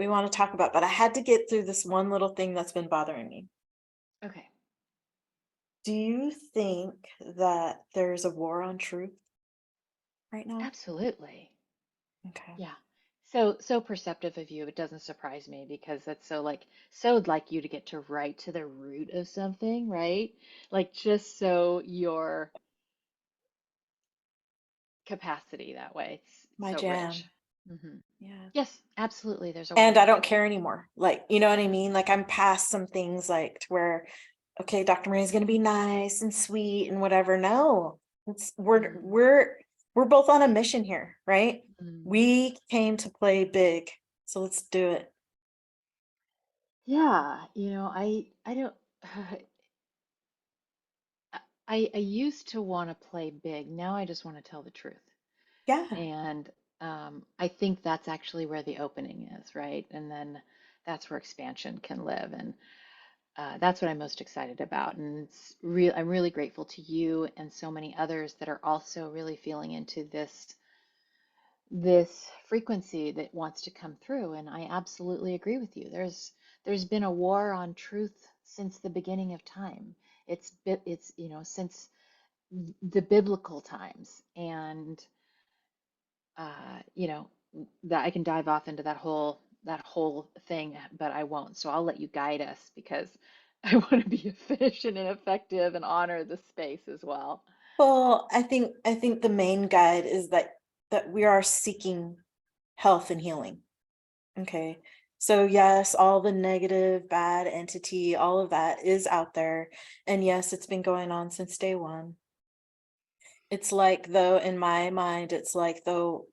we want to talk about, but I had to get through this one little thing that's been bothering me. Okay. Do you think that there's a war on truth right now? Absolutely. Okay. Yeah. So perceptive of you. It doesn't surprise me because that's so like you to get to right to the root of something, right? Like just so your capacity that way. It's My so rich. jam. hmm Yeah. Yes, absolutely. There's a And war I on don't truth. care anymore. Like, you know what I mean? Like I'm past some things like to where, okay, Dr. Marie's gonna be nice and sweet and whatever. No. It's Mm, we're both on a mission here, right? mm. We came to play big. So let's do it. Yeah, I don't I used to want to play big. Now I just want to tell the truth. Yeah. And I think that's actually where the opening is, right? And then that's where expansion can live. And that's what I'm most excited about. And I'm really grateful to you and so many others that are also really feeling into this frequency that wants to come through. And I absolutely agree with you. There's been a war on truth since the beginning of time. It's since the biblical times. And you know, that I can dive off into that whole thing, but I won't. So I'll let you guide us because I want to be efficient and effective and honor the space as well. Well, I think the main guide is that we are seeking health and healing. Okay. So yes, all the negative, bad entity, all of that is out there. And yes, it's been going on since day one. It's like though, in my mind, it's like though,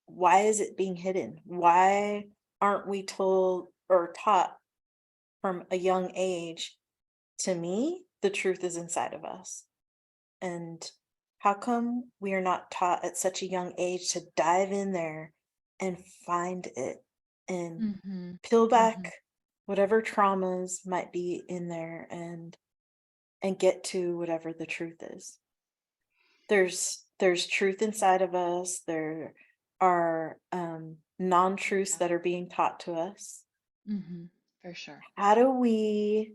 why is it being hidden? Why aren't we told or taught from a young age? To me, the truth is inside of us. And how come we are not taught at such a young age to dive in there and find it and hmm peel hmm back whatever traumas might be in there and get to whatever the truth is? There's truth inside of us. There are non-truths Yeah. that are being taught to us. For sure. How do we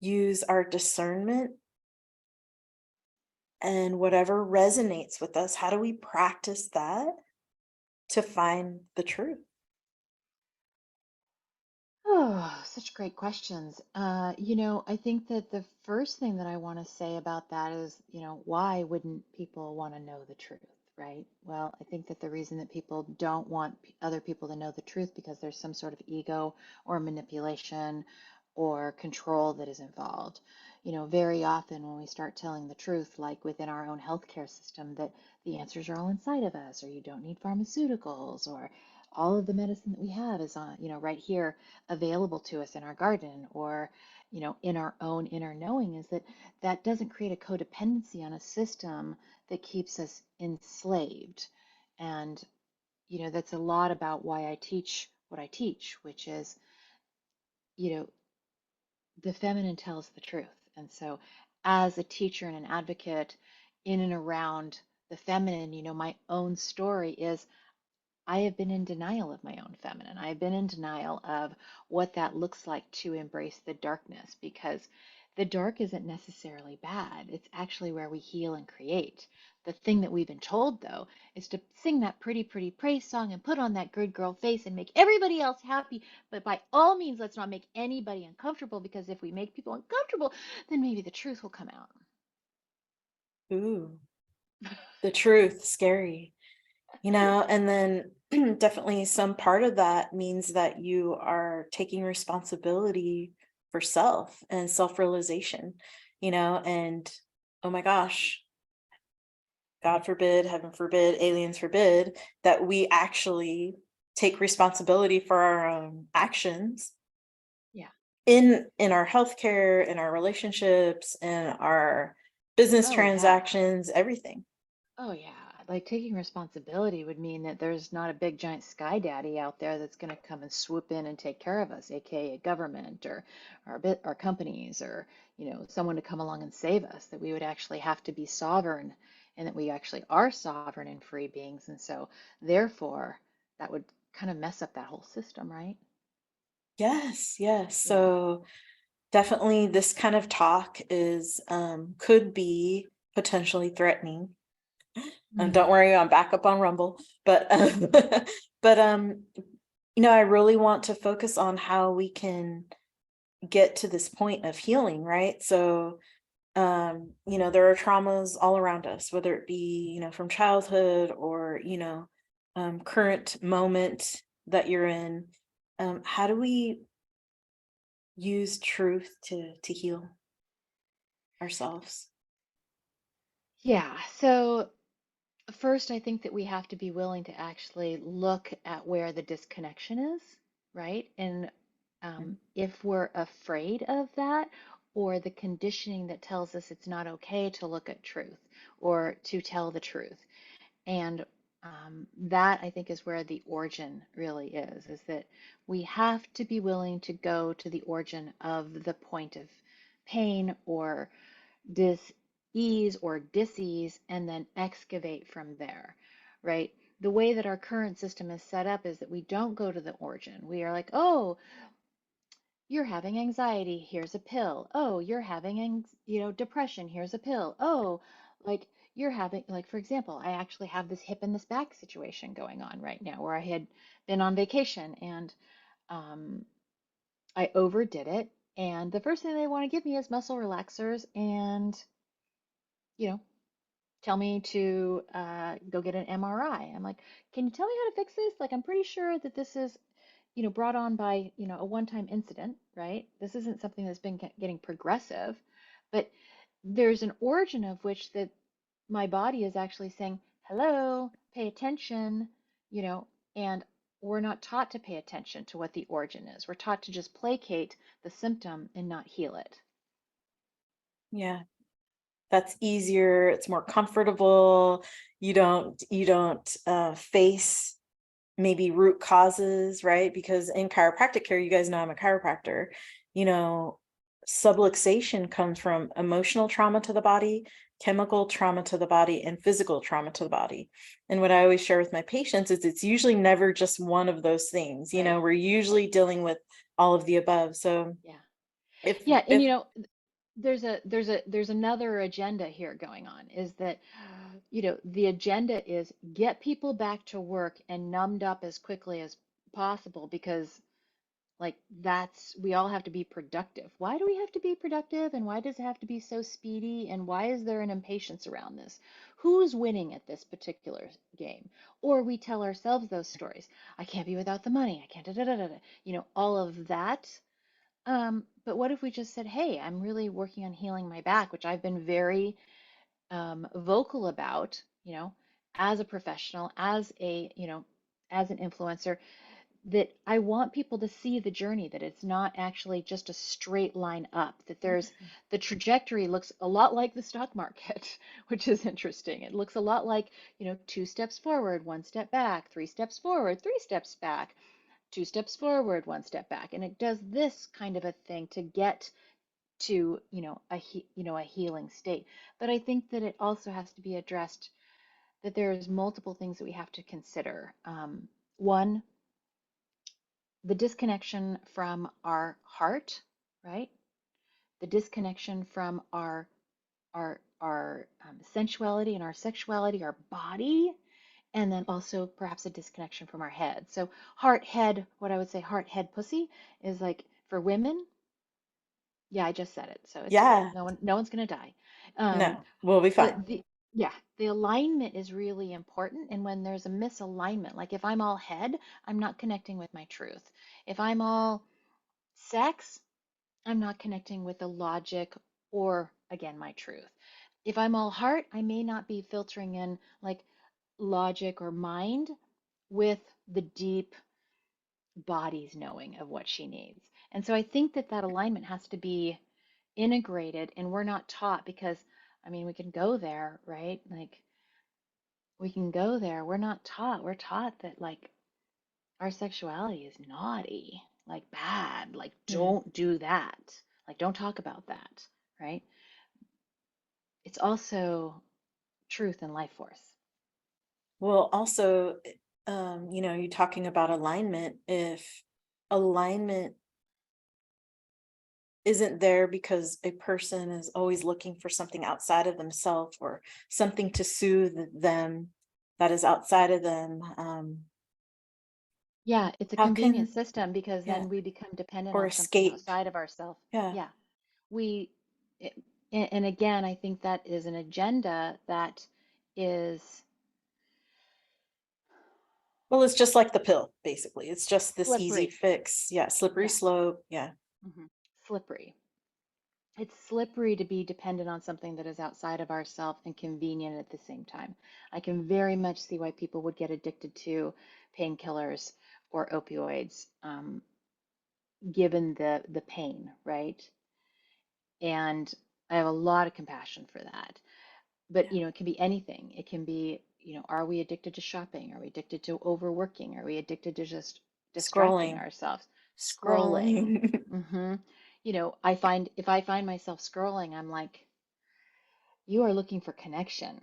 use our discernment and whatever resonates with us? How do we practice that to find the truth? Oh, such great questions. I think that the first thing that I want to say about that is, why wouldn't people want to know the truth, right? Well, I think that the reason that people don't want other people to know the truth because there's some sort of ego or manipulation or control that is involved. Very often when we start telling the truth, like within our own healthcare system, that the answers are all inside of us, or you don't need pharmaceuticals, or all of the medicine that we have is on, right here available to us in our garden or in our own inner knowing is that doesn't create a codependency on a system that keeps us enslaved. And that's a lot about why I teach what I teach, which is you know the feminine tells the truth. And so as a teacher and an advocate in and around the feminine, my own story is I have been in denial of my own feminine. I have been in denial of what that looks like to embrace the darkness because the dark isn't necessarily bad. It's actually where we heal and create. The thing that we've been told, though, is to sing that pretty, pretty praise song and put on that good girl face and make everybody else happy. But by all means, let's not make anybody uncomfortable because if we make people uncomfortable, then maybe the truth will come out. Ooh, the truth, scary, and then definitely some part of that means that you are taking responsibility for self and self-realization, and oh my gosh, God forbid, heaven forbid, aliens forbid that we actually take responsibility for our own actions Yeah. in our healthcare, in our relationships, in our business Oh, yeah. transactions, everything. Oh yeah, like taking responsibility would mean that there's not a big giant sky daddy out there that's going to come and swoop in and take care of us, aka government or our companies or someone to come along and save us. That we would actually have to be sovereign, and that we actually are sovereign and free beings. And so, therefore, that would kind of mess up that whole system, right? Yes, yes. Yeah. So definitely this kind of talk is could be potentially threatening. And Mm. don't worry, I'm back up on Rumble. But but I really want to focus on how we can get to this point of healing, right? So there are traumas all around us, whether it be, from childhood or, current moment that you're in. How do we use truth to heal ourselves? Yeah. So first, I think that we have to be willing to actually look at where the disconnection is, right? And Mhm. if we're afraid of that, or the conditioning that tells us it's not okay to look at truth or to tell the truth. And that I think is where the origin really is that we have to be willing to go to the origin of the point of pain or dis-ease or dis-ease and then excavate from there, right? The way that our current system is set up is that we don't go to the origin. We are like, oh, you're having anxiety, here's a pill. Oh, you're having, depression, here's a pill. Oh, like you're having, like, for example, I actually have this hip and this back situation going on right now where I had been on vacation and um, I overdid it. And the first thing they want to give me is muscle relaxers and, you know, tell me to go get an MRI. I'm like, can you tell me how to fix this? Like, I'm pretty sure that this is, brought on by, a one-time incident, right? This isn't something that's been getting progressive, but there's an origin of which that my body is actually saying, hello, pay attention, you know, and we're not taught to pay attention to what the origin is. We're taught to just placate the symptom and not heal it. Yeah, that's easier. It's more comfortable. You don't face maybe root causes, right? Because in chiropractic care, you guys know I'm a chiropractor, you know, subluxation comes from emotional trauma to the body, chemical trauma to the body, and physical trauma to the body. And what I always share with my patients is it's usually never just one of those things. Right. We're usually dealing with all of the above. So Yeah. if Yeah, and if there's another agenda here going on is that the agenda is get people back to work and numbed up as quickly as possible because like that's we all have to be productive. Why do we have to be productive and why does it have to be so speedy and why is there an impatience around this? Who's winning at this particular game? Or we tell ourselves those stories. I can't be without the money. I can't da da da da. All of that but what if we just said, hey, I'm really working on healing my back, which I've been very vocal about, as a professional, as an influencer, that I want people to see the journey, that it's not actually just a straight line up, that there's the trajectory looks a lot like the stock market, which is interesting. It looks a lot like, two steps forward, one step back, three steps forward, three steps back, two steps forward, one step back. And it does this kind of a thing to get to, a healing state. But I think that it also has to be addressed that there's multiple things that we have to consider. One, the disconnection from our heart, right? The disconnection from our sensuality and our sexuality, our body, and then also perhaps a disconnection from our head. So heart, head, what I would say heart, head, pussy is like for women. Yeah, I just said it, so it's cool. yeah, No one's gonna die. Um, no, we'll be but fine. yeah, the alignment is really important. And when there's a misalignment, like if I'm all head, I'm not connecting with my truth. If I'm all sex, I'm not connecting with the logic or again my truth. If I'm all heart, I may not be filtering in like logic or mind with the deep body's knowing of what she needs. And so I think that that alignment has to be integrated, and we're not taught because, I mean, we can go there, right? Like, we can go there. We're not taught. We're taught that, like, our sexuality is naughty, like, bad, like, Mm. don't do that, like, don't talk about that, right? It's also truth and life force. Well, also, you're talking about alignment. If alignment isn't there because a person is always looking for something outside of themselves or something to soothe them that is outside of them, Yeah, it's a how convenient can, system because yeah, then we become dependent or on something escape. outside of ourselves. Yeah. Yeah, we, it, and again, I think that is an agenda that is Well, it's just like the pill, basically. It's just this easy slippery. fix. Yeah, slippery Yeah, slope. Yeah. slippery. It's slippery to be dependent on something that is outside of ourselves and convenient at the same time. I can very much see why people would get addicted to painkillers or opioids, given the pain, right? And I have a lot of compassion for that. But Yeah. it can be anything. It can be, are we addicted to shopping? Are we addicted to overworking? Are we addicted to just distracting Scrolling. ourselves? Scrolling. Scrolling. hmm I find if I find myself scrolling, I'm like, you are looking for connection,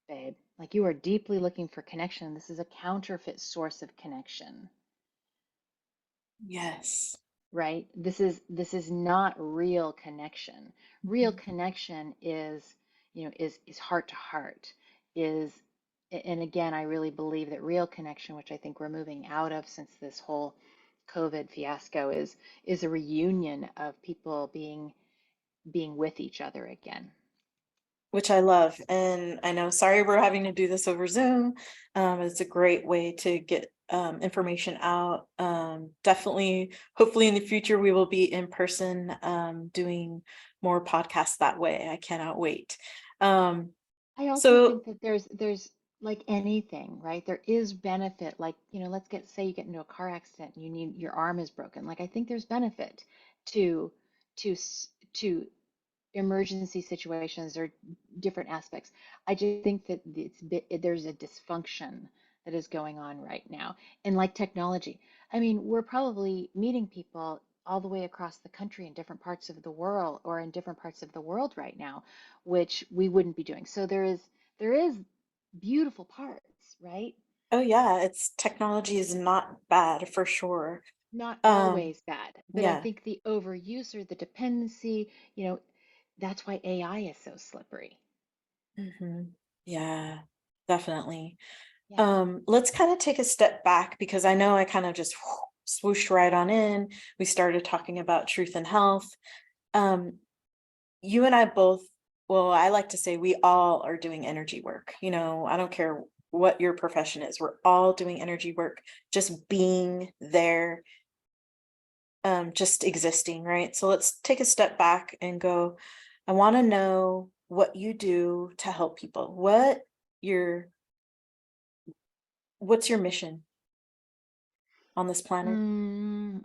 babe. Like you are deeply looking for connection. This is a counterfeit source of connection, Yes. right? This is not real connection. Real Mhm. connection is heart to heart. Is and again, I really believe that real connection, which I think we're moving out of since this whole COVID fiasco, is a reunion of people being with each other again. Which I love. And I know, sorry, we're having to do this over Zoom. It's a great way to get information out. Definitely, hopefully in the future, we will be in person doing more podcasts that way. I cannot wait. Um, I also so, think that there's like anything, right? There is benefit. Like, let's say you get into a car accident and your arm is broken. Like I think there's benefit to to emergency situations or different aspects. I just think that there's a dysfunction that is going on right now. And like technology, I mean, we're probably meeting people all the way across the country in different parts of the world or in different parts of the world right now, which we wouldn't be doing. So there is beautiful parts, right? oh yeah, it's technology is not bad for sure. Not Um, always bad, but I yeah. think the overuse or the dependency, that's why AI is so slippery. Yeah, definitely. Yeah. Let's kind of take a step back because I know I kind of just swooshed right on in. We started talking about truth and health. Um, you and I both, well, I like to say we all are doing energy work. I don't care what your profession is. We're all doing energy work, just being there, just existing, right? So let's take a step back and go, I want to know what you do to help people. Your what's your mission on this planet? Mm,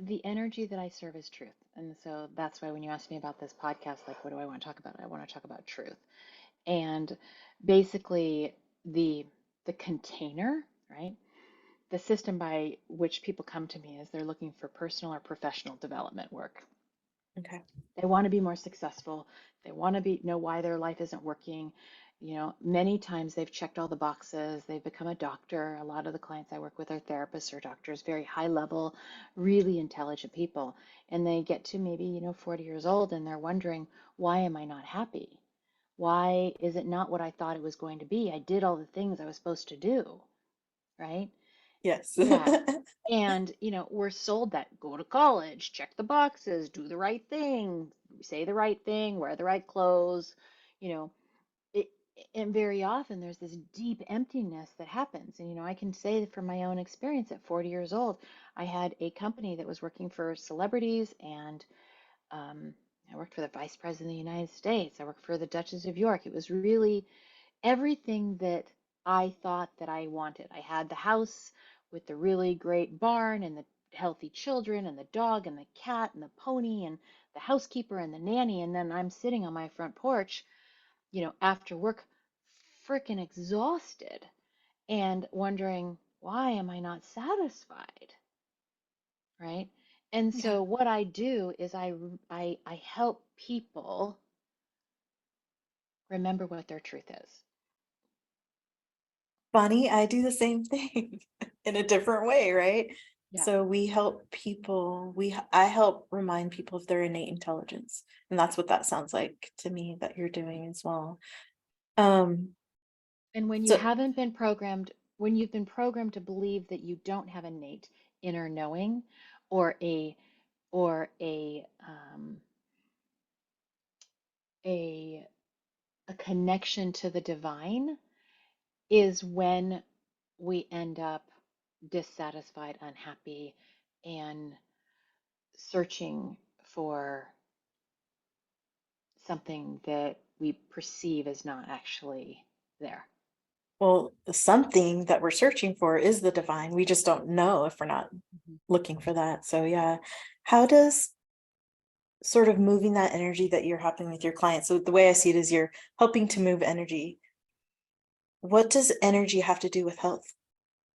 the energy that I serve is truth. And so that's why when you asked me about this podcast, like what do I want to talk about? I want to talk about truth. And basically the container, right? The system by which people come to me is they're looking for personal or professional development work. Okay. They want to be more successful. They want to know why their life isn't working. Many times they've checked all the boxes. They've become a doctor. A lot of the clients I work with are therapists or doctors, very high level, really intelligent people. And they get to maybe, 40 years old and they're wondering, why am I not happy? Why is it not what I thought it was going to be? I did all the things I was supposed to do, right? Yes. Yeah. And, we're sold that go to college, check the boxes, do the right thing, say the right thing, wear the right clothes, you know, it, and very often there's this deep emptiness that happens. And, I can say from my own experience at 40 years old, I had a company that was working for celebrities and um, I worked for the Vice President of the United States. I worked for the Duchess of York. It was really everything that I thought that I wanted. I had the house with the really great barn and the healthy children and the dog and the cat and the pony and the housekeeper and the nanny. And then I'm sitting on my front porch, after work, freaking exhausted and wondering, why am I not satisfied? Right? And Yeah. so what I do is I help people remember what their truth is. funny, I do the same thing in a different way, right? Yeah. So we help people, I help remind people of their innate intelligence. And that's what that sounds like to me that you're doing as well. Um, And when you so haven't been programmed, when you've been programmed to believe that you don't have innate inner knowing or a a connection to the divine is when we end up dissatisfied, unhappy, and searching for something that we perceive as not actually there. well, the something that we're searching for is the divine. We just don't know if we're not Mhm. looking for that. So yeah. How does sort of moving that energy that you're helping with your clients? So the way I see it is you're helping to move energy. What does energy have to do with health?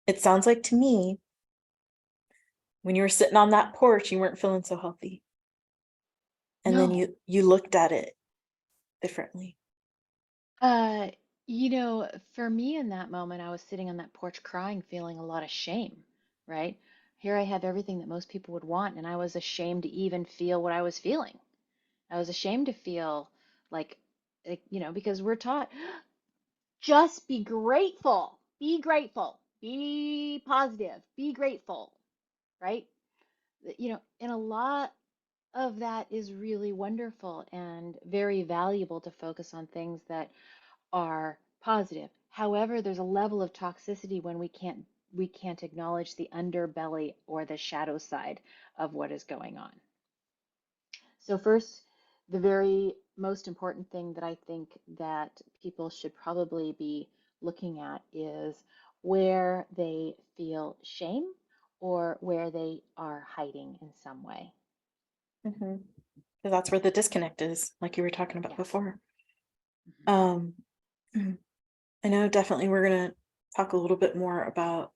It sounds like to me, when you were sitting on that porch, you weren't feeling so healthy. And then No. you looked at it differently. Uh, for me in that moment, I was sitting on that porch crying, feeling a lot of shame, right? Here I have everything that most people would want, and I was ashamed to even feel what I was feeling. I was ashamed to feel like, because we're taught just be grateful, be positive, be grateful, right? And a lot of that is really wonderful and very valuable to focus on things that are positive. However, there's a level of toxicity when we can't acknowledge the underbelly or the shadow side of what is going on. So first, the very most important thing that I think that people should probably be looking at is where they feel shame or where they are hiding in some way. Mhm. 'Cause that's where the disconnect is, like you were talking about Yeah. before. Mhm. Um, mhm. I know definitely we're gonna talk a little bit more about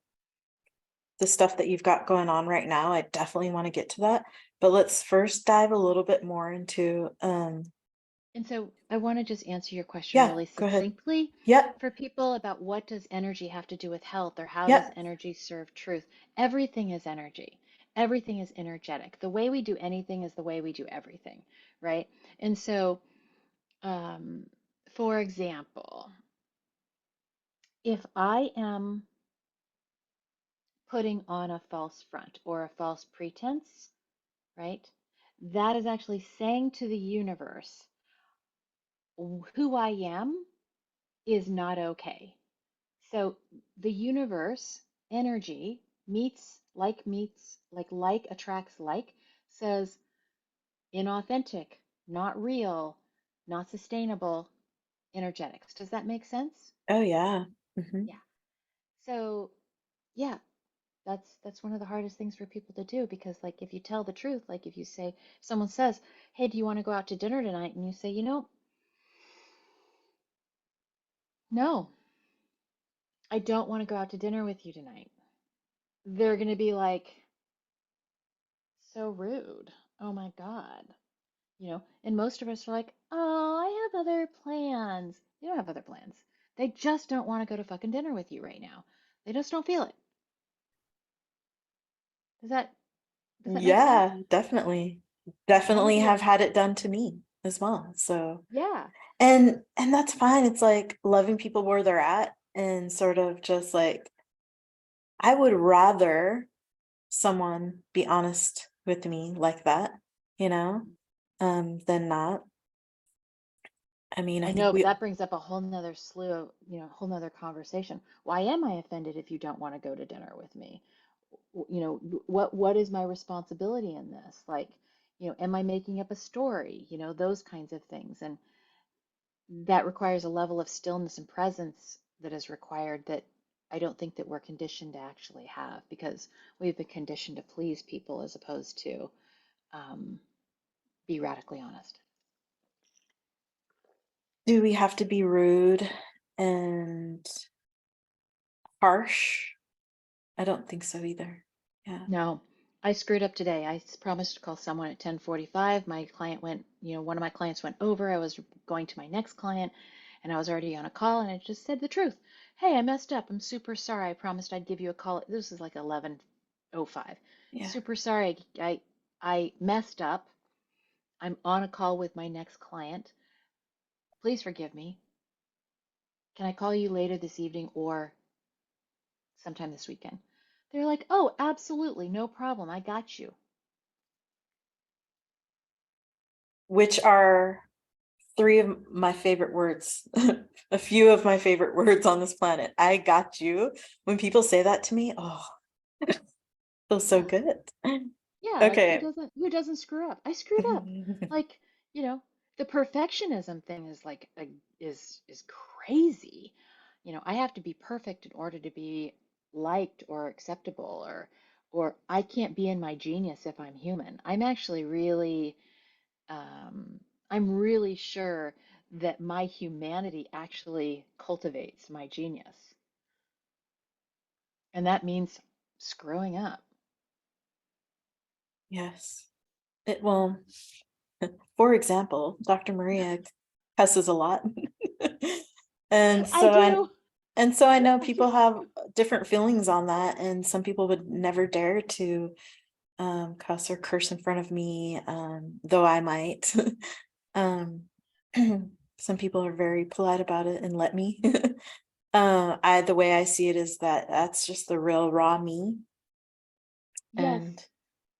the stuff that you've got going on right now. I definitely want to get to that, but let's first dive a little bit more into And so I want to just answer your question yeah, really go ahead. succinctly Yep, for people about what does energy have to do with health or how does yep. energy serve truth? Everything is energy. Everything is energetic. The way we do anything is the way we do everything, right? And so, um, for example, if I am putting on a false front or a false pretense, right? That is actually saying to the universe, who I am is not okay. So the universe energy meets like attracts like, says inauthentic, not real, not sustainable energetics. Does that make sense? Oh yeah. Hmm. Yeah. So yeah, that's one of the hardest things for people to do because like if you tell the truth, like if you say someone says, "Hey, do you want to go out to dinner tonight?" and you say, "No, I don't want to go out to dinner with you tonight." They're going to be like, "So rude. Oh my God." And most of us are like, oh, I have other plans. You don't have other plans. They just don't want to go to fucking dinner with you right now. They just don't feel it. Does that does that make sense? Yeah, definitely. Yeah, I want to Definitely be a have had it done to me as well. So yeah. and that's fine. It's like loving people where they're at and sort of just like I would rather someone be honest with me like that, you know, Mhm. than not. I mean, I I think know, but we that brings up a whole nother slew of, whole nother conversation. Why am I offended if you don't want to go to dinner with me? What is my responsibility in this? Like, am I making up a story? Those kinds of things. And that requires a level of stillness and presence that is required that I don't think that we're conditioned to actually have because we've been conditioned to please people as opposed to um, be radically honest. do we have to be rude and harsh? I don't think so either. Yeah. No, I screwed up today. I promised to call someone at 10:45. My client went, one of my clients went over. I was going to my next client and I was already on a call and I just said the truth. Hey, I messed up. I'm super sorry. I promised I'd give you a call. This is like 11:05. Yeah. Super sorry. I messed up. I'm on a call with my next client. Please forgive me. Can I call you later this evening or sometime this weekend? They're like, "Oh, absolutely. No problem. I got you." Which are three of my favorite words, a few of my favorite words on this planet. I got you. When people say that to me, oh, it feels so Yeah. good. Yeah, like Okay. who doesn't screw up? I screwed up. Like, you know, the perfectionism thing is like is crazy. I have to be perfect in order to be liked or acceptable or I can't be in my genius if I'm human. I'm really sure that my humanity actually cultivates my genius. And that means screwing up. Yes. Well, for example, Dr. Maria cusses a lot. And I so I do. and so I know I people do. have different feelings on that, and some people would never dare to cuss or curse in front of me, though I might. um some people are very polite about it and let me. I the way I see it is that that's just the real raw me. Yes. And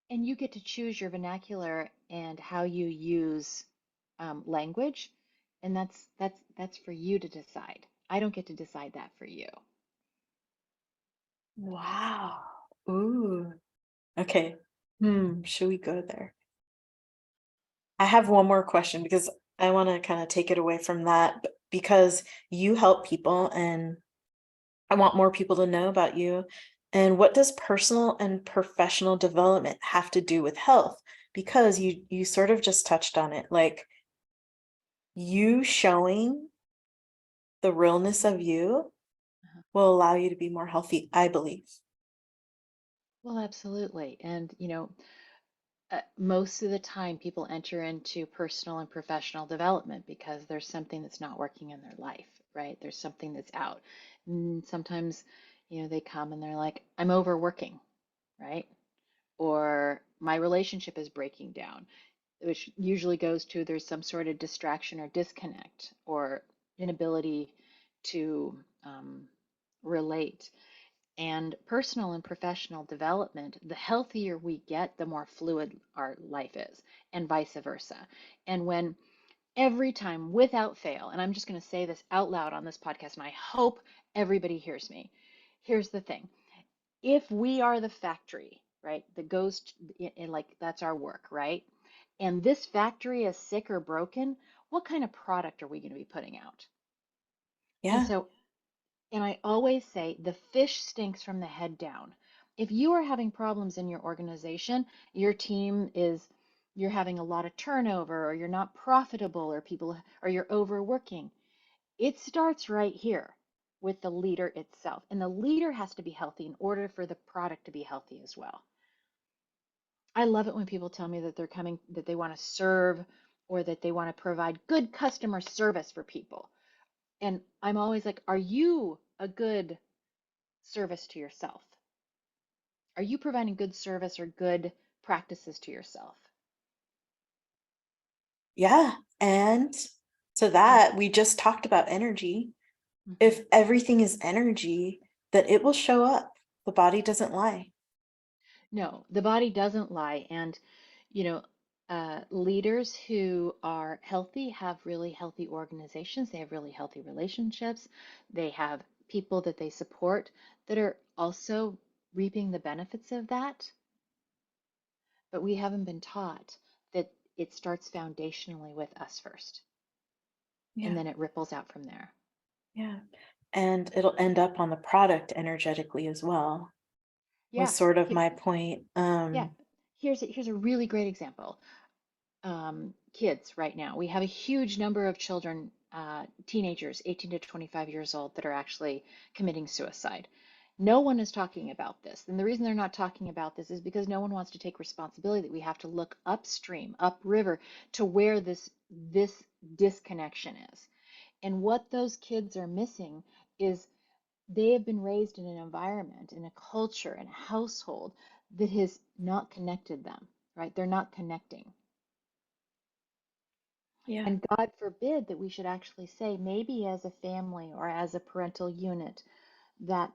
And you get to choose your vernacular and how you use language, and that's for you to decide. I don't get to decide that for you. wow. Ooh. Okay. Should we go there? I have one more question because I want to kind of take it away from that because you help people and I want more people to know about you. And what does personal and professional development have to do with health? Because you sort of just touched on it, like you showing the realness of you Uh-huh. will allow you to be more healthy, I believe. Well, absolutely. And, most of the time people enter into personal and professional development because there's something that's not working in their life, right? There's something that's out. And sometimes, they come and they're like, I'm overworking, right? Or my relationship is breaking down, which usually goes to there's some sort of distraction or disconnect or inability to relate. And personal and professional development, the healthier we get, the more fluid our life is, and vice versa. And when every time without fail, and I'm just going to say this out loud on this podcast, and I hope everybody hears me. Here's the thing: if we are the factory, right, that goes in, like that's our work, right? And this factory is sick or broken, what kind of product are we going to be putting out? And Yeah. so, and I always say the fish stinks from the head down. If you are having problems in your organization, your team is, you're having a lot of turnover, or you're not profitable, or or you're overworking, it starts right here with the leader itself. And the leader has to be healthy in order for the product to be healthy as well. I love it when people tell me that they're coming, that they want to serve or that they want to provide good customer service for people. And I'm always like, are you a good service to yourself? Are you providing good service or good practices to yourself? Yeah. And so Yeah. that we just talked about energy. Hmm. If everything is energy, then it will show up. The body doesn't lie. No, the body doesn't lie. And, you know, leaders who are healthy have really healthy organizations. They have really healthy relationships. They have people that they support that are also reaping the benefits of that. But we haven't been taught that it starts foundationally with us first, and Yeah. then it ripples out from there. Yeah. And it'll end up on the product energetically as well, was Yeah. sort of Here, my point. yeah. Here's a really great example. Kids right now. We have a huge number of children, teenagers, 18 to 25 years old, that are actually committing suicide. No one is talking about this. And the reason they're not talking about this is because no one wants to take responsibility that we have to look upstream, upriver to where this disconnection is. And what those kids are missing is they have been raised in an environment, in a culture, in a household that has not connected them, right? They're not connecting. Yeah. And God forbid that we should actually say, maybe as a family or as a parental unit, that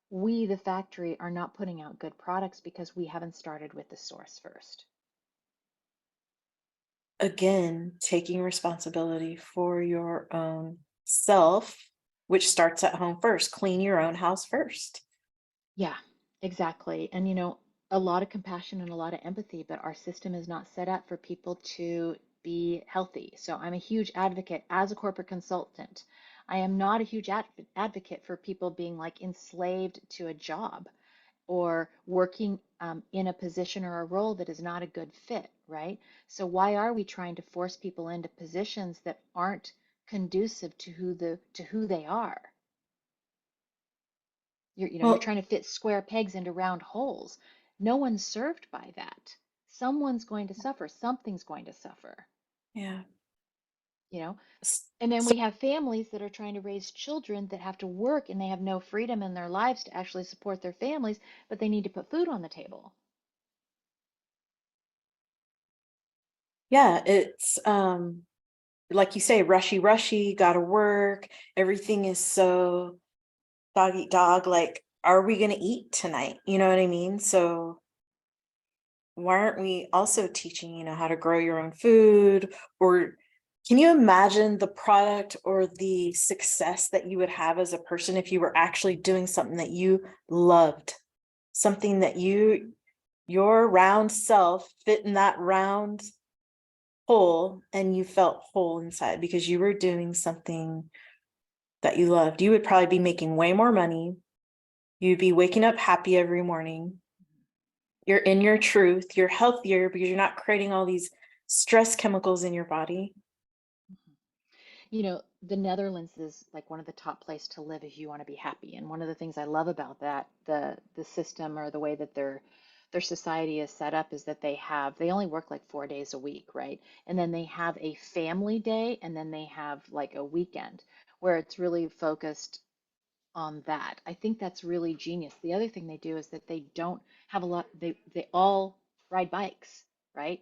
we, the factory, are not putting out good products because we haven't started with the source first. Again, taking responsibility for your own self, which starts at home first. Clean your own house first. Yeah, exactly. And a lot of compassion and a lot of empathy, but our system is not set up for people to be healthy. So I'm a huge advocate as a corporate consultant. I am not a huge advocate for people being like enslaved to a job or working in a position or a role that is not a good fit, right? So why are we trying to force people into positions that aren't conducive to who they are? You're Well, trying to fit square pegs into round holes. No one's served by that. Someone's going to suffer. Something's going to suffer, yeah. you know? S- And then So, we have families that are trying to raise children that have to work and they have no freedom in their lives to actually support their families, but they need to put food on the table. yeah, it's like you say, rushy, rushy, gotta work. Everything is so dog eat dog. Like, are we gonna eat tonight? You know what I mean? So why aren't we also teaching, how to grow your own food? Or can you imagine the product or the success that you would have as a person if you were actually doing something that you loved? Something that your round self fit in that round hole and you felt whole inside because you were doing something that you loved. You would probably be making way more money. You'd be waking up happy every morning. You're in your truth. You're healthier because you're not creating all these stress chemicals in your body. The Netherlands is like one of the top places to live if you want to be happy. And one of the things I love about that, the system or the way that their society is set up is that they only work like 4 days a week, right? And then they have a family day and then they have like a weekend where it's really focused on that. I think that's really genius. The other thing they do is that they don't have a lot, they all ride bikes, right?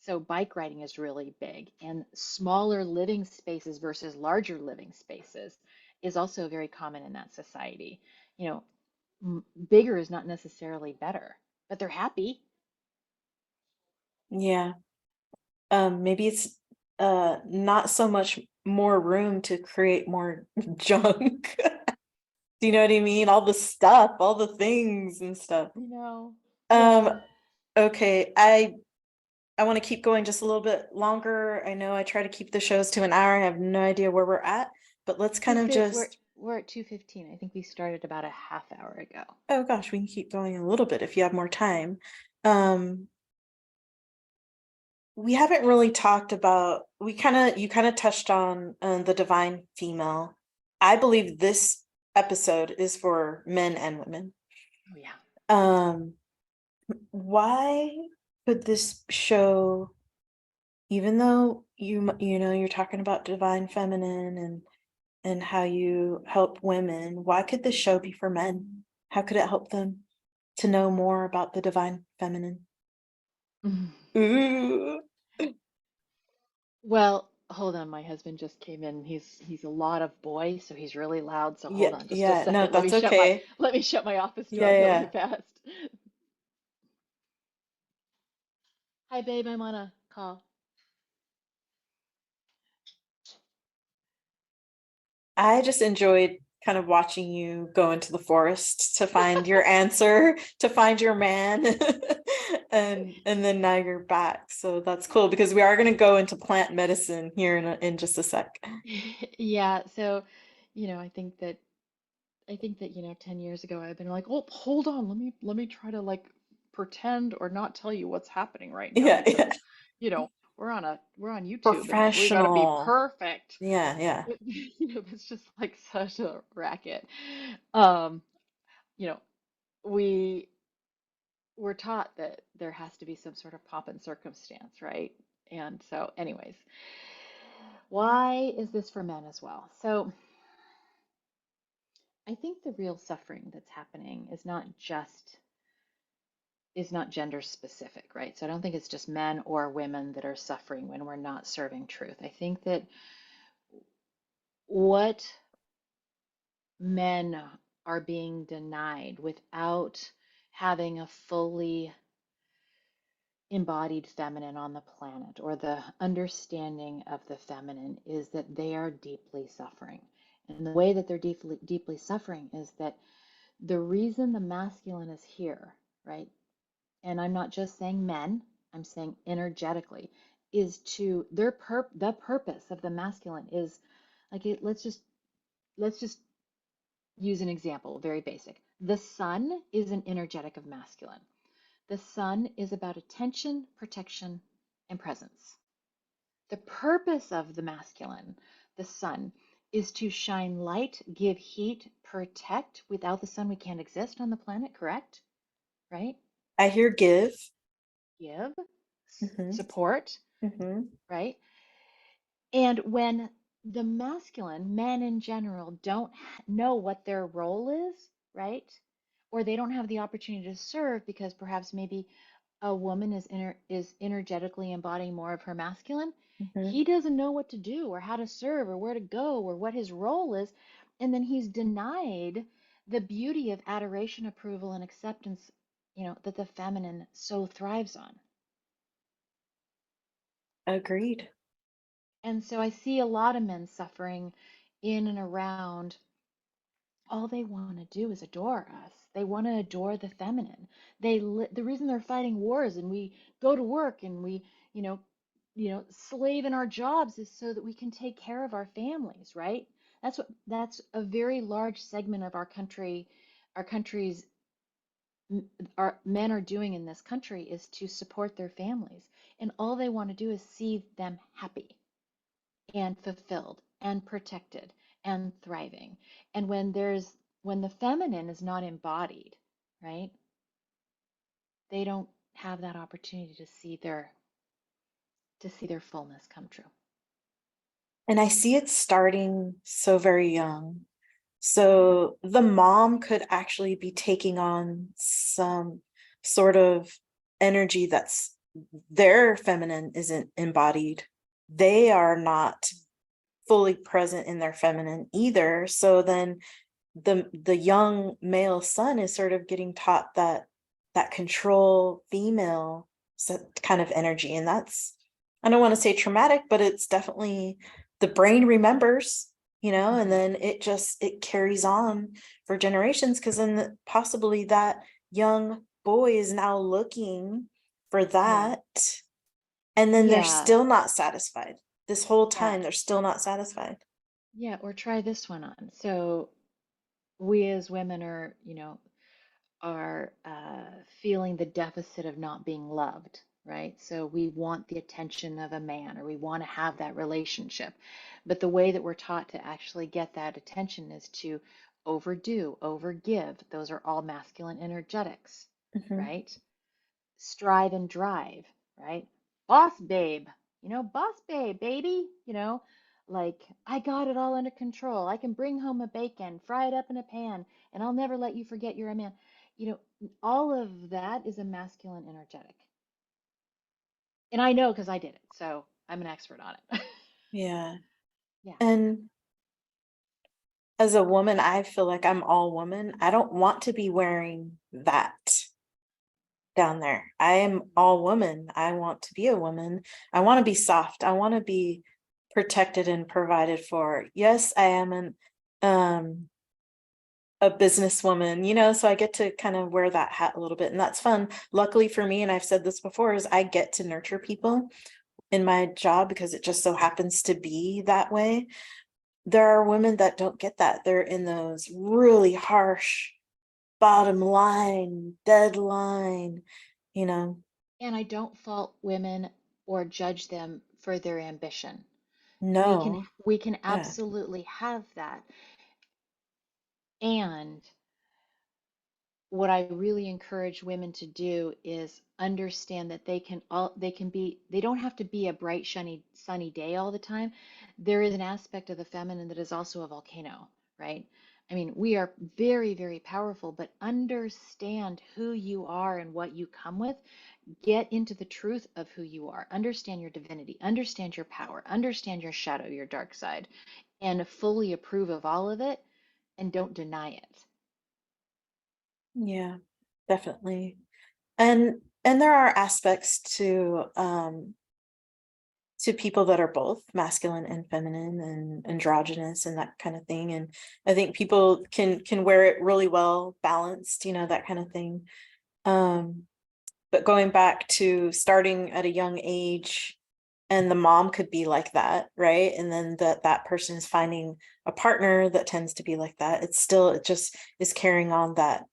So bike riding is really big, and smaller living spaces versus larger living spaces is also very common in that society. You know, Bigger is not necessarily better, but they're happy. Yeah. Maybe it's not so much more room to create more junk. Do you know what I mean? All the stuff, all the things and stuff. Yeah. Um, okay, I want to keep going just a little bit longer. I know I try to keep the shows to an hour. I have no idea where we're at, but let's kind of We're just, we're at 2:15. I think we started about a half hour ago. oh gosh, we can keep going a little bit if you have more time. Um, we haven't really talked about, you kind of touched on the divine female. I believe this episode is for men and women. Oh yeah. Um, why could this show, even though you're talking about divine feminine and how you help women, why could this show be for men? How could it help them to know more about the divine feminine? Ooh. Well, hold on. My husband just came in. He's a lot of boy, so he's really loud. So Yeah, hold on just a yeah, no, second. that's okay. Let me shut my office Yeah, door really yeah. fast. Hi, babe. I'm on a call. I just enjoyed kind of watching you go into the forest to find your answer, to find your man. And then now you're back. So that's cool because we are going to go into plant medicine here in just a sec. Yeah. So, I think that 10 years ago I've been like, oh, hold on. Let me try to like pretend or not tell you what's happening right now Yeah, yeah. because, we're on YouTube and like we got to be Professional. perfect. Yeah, yeah. But, it's just like such a racket. Um, you know, we we're taught that there has to be some sort of pomp and circumstance, right? And so, anyways, why is this for men as well? So, I think the real suffering that's happening is not gender specific, right? So I don't think it's just men or women that are suffering when we're not serving truth. I think that what men are being denied without having a fully embodied feminine on the planet, or the understanding of the feminine, is that they are deeply suffering. And the way that they're deeply suffering is that the reason the masculine is here, right? And I'm not just saying men, I'm saying energetically, is to the purpose of the masculine is like let's just use an example, very basic. The sun is an energetic of masculine. The sun is about attention, protection, and presence. The purpose of the masculine, the sun, is to shine light, give heat, protect. Without the sun, we can't exist on the planet, correct? Right? I hear give. Give, Hmm. support, Hmm. right? And when the masculine, men in general, don't know what their role is, right? Or they don't have the opportunity to serve because perhaps maybe a woman is energetically embodying more of her masculine, Hmm. he doesn't know what to do or how to serve or where to go or what his role is. And then he's denied the beauty of adoration, approval, and acceptance, that the feminine so thrives on. Agreed. And so I see a lot of men suffering in and around. All they want to do is adore us. They want to adore the feminine. The reason they're fighting wars and we go to work and we, you know, slave in our jobs is so that we can take care of our families, right? That's a very large segment of our country's our men are doing in this country is to support their families. And all they want to do is see them happy and fulfilled and protected and thriving. And when the feminine is not embodied, right? They don't have that opportunity to see their fullness come true. And I see it starting so very young. So the mom could actually be taking on some sort of energy that's their feminine isn't embodied. They are not fully present in their feminine either. So then the young male son is sort of getting taught that control female kind of energy, and that's, I don't want to say traumatic, but it's definitely, the brain remembers, and Mm-hmm. then it carries on for generations, because then possibly that young boy is now looking for Yeah. that, and then they're Yeah. still not satisfied. This whole Yeah. time they're still not satisfied. Yeah. Or try this one on. So we as women are feeling the deficit of not being loved, right? So we want the attention of a man or we want to have that relationship. But the way that we're taught to actually get that attention is to overdo, overgive. Those are all masculine energetics, Mhm. right? Strive and drive, right? Boss babe, boss babe, baby, like I got it all under control. I can bring home a bacon, fry it up in a pan, and I'll never let you forget you're a man. All of that is a masculine energetic. And I know because I did it, so I'm an expert on it. Yeah. Yeah. And as a woman, I feel like I'm all woman. I don't want to be wearing that down there. I am Mhm. all woman. I want to be a woman. I want to be soft. I want to be protected and provided for. Yes, I am um a businesswoman, so I get to kind of wear that hat a little bit, and that's fun. Luckily for me, and I've said this before, is I get to nurture people in my job because it just so happens to be that way. There are women that don't get that. They're in those really harsh bottom line, deadline, you know. And I don't fault women or judge them for their ambition. We can No. we can Yeah. absolutely have that. And what I really encourage women to do is understand that they don't have to be a bright, shiny, sunny day all the time. There is an aspect of the feminine that is also a volcano, right? I mean, we are very, very powerful, but understand who you are and what you come with. Get into the truth of who you are. Understand your divinity. Understand your power. Understand your shadow, your dark side, and fully approve of all of it and don't deny it. Yeah, definitely. And there are aspects to people that are both masculine and feminine and androgynous and that kind of thing. And I think people can wear it really well balanced, that kind of thing. Um, but going back to starting at a young age, and the mom could be like that, right? And then that person is finding a partner that tends to be like that. It just is carrying on that,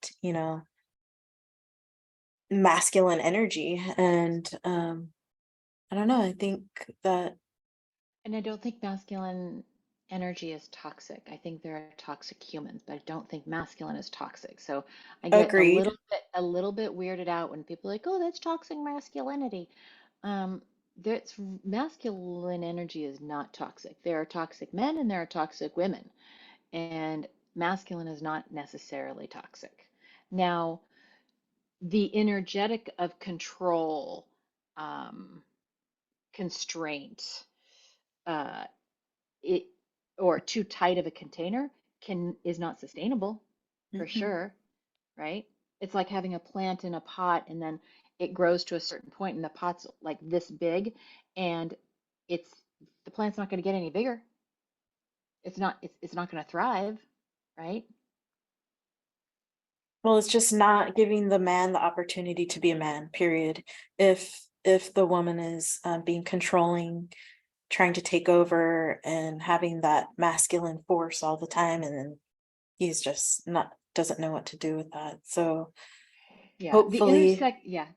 masculine energy. And I don't know, I think that And I don't think masculine energy is toxic. I think there are toxic humans, but I don't think masculine is toxic. So I get agreed. a little bit weirded out when people are like, "Oh, that's toxic masculinity." Um, that's masculine energy is not toxic. There are toxic men and there are toxic women, and masculine is not necessarily toxic. Now, the energetic of control, um, constraint, uh, it or too tight of a container can is not sustainable for Mhm. sure, right? It's like having a plant in a pot and then it grows to a certain point and the pot's like this big and it's the plant's not going to get any bigger. It's not going to thrive, right? Well, it's just not giving the man the opportunity to be a man, period. If the woman is being controlling, trying to take over, and having that masculine force all the time, and then he's just not doesn't know what to do with that. So hopefully,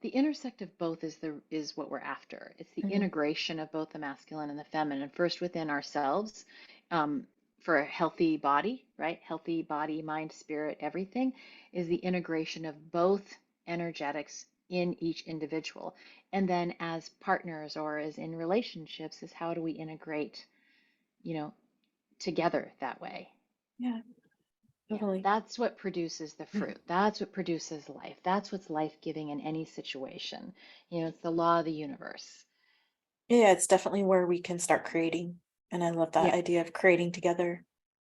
The intersect of both is what we're after. It's the mhm, integration of both the masculine and the feminine, first within ourselves, um, for a healthy body, right? Healthy body, mind, spirit, everything is the integration of both energetics in each individual. And then as partners or as in relationships is how do we integrate, you know, together that way? yeah, Yeah, totally. that's what produces the fruit. That's what produces life. That's what's life-giving in any situation. It's the law of the universe. Yeah, it's definitely where we can start creating, and I love that Yeah, idea of creating together.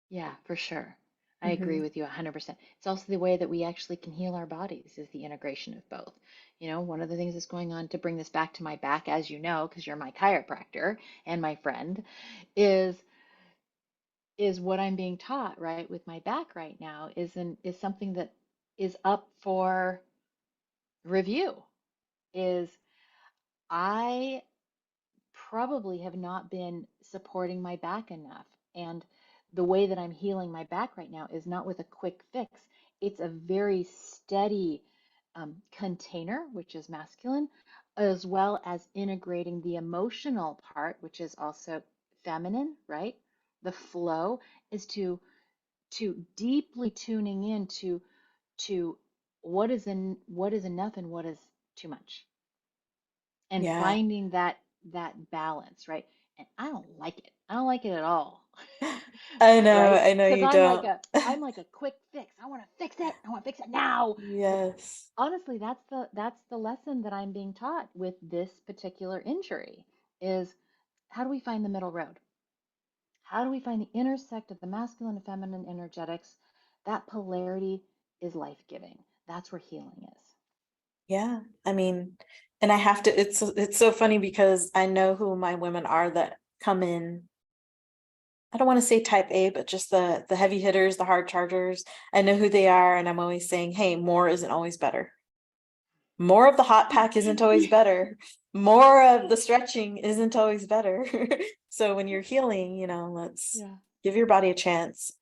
yeah, for sure. I agree Hmm. with you 100%. It's also the way that we actually can heal our bodies is the integration of both. One of the things that's going on to bring this back to my back, as you know, because you're my chiropractor and my friend, is is what I'm being taught, right, with my back right now is something that is up for review. Is I probably have not been supporting my back enough. And the way that I'm healing my back right now is not with a quick fix, it's a very steady container, which is masculine, as well as integrating the emotional part, which is also feminine, right? The flow is to deeply tuning into to what is enough and what is too much and Yeah, finding that balance, right? And I don't like it. I don't like it at all. Right? I know Because you don't. I'm like a quick fix. I want to fix it. I want to fix it now. But Yes. honestly, that's the lesson that I'm being taught with this particular injury is how do we find the middle road? How do we find the intersect of the masculine and feminine energetics? That polarity is life-giving. That's where healing is. Yeah, I mean, and I have to, it's so funny because I know who my women are that come in. I don't want to say type A, but just the heavy hitters, the hard chargers. I know who they are, and I'm always saying, hey, more isn't always better. More of the hot pack isn't always better. More of the stretching isn't always better. So when you're healing, let's Yeah. give your body a chance.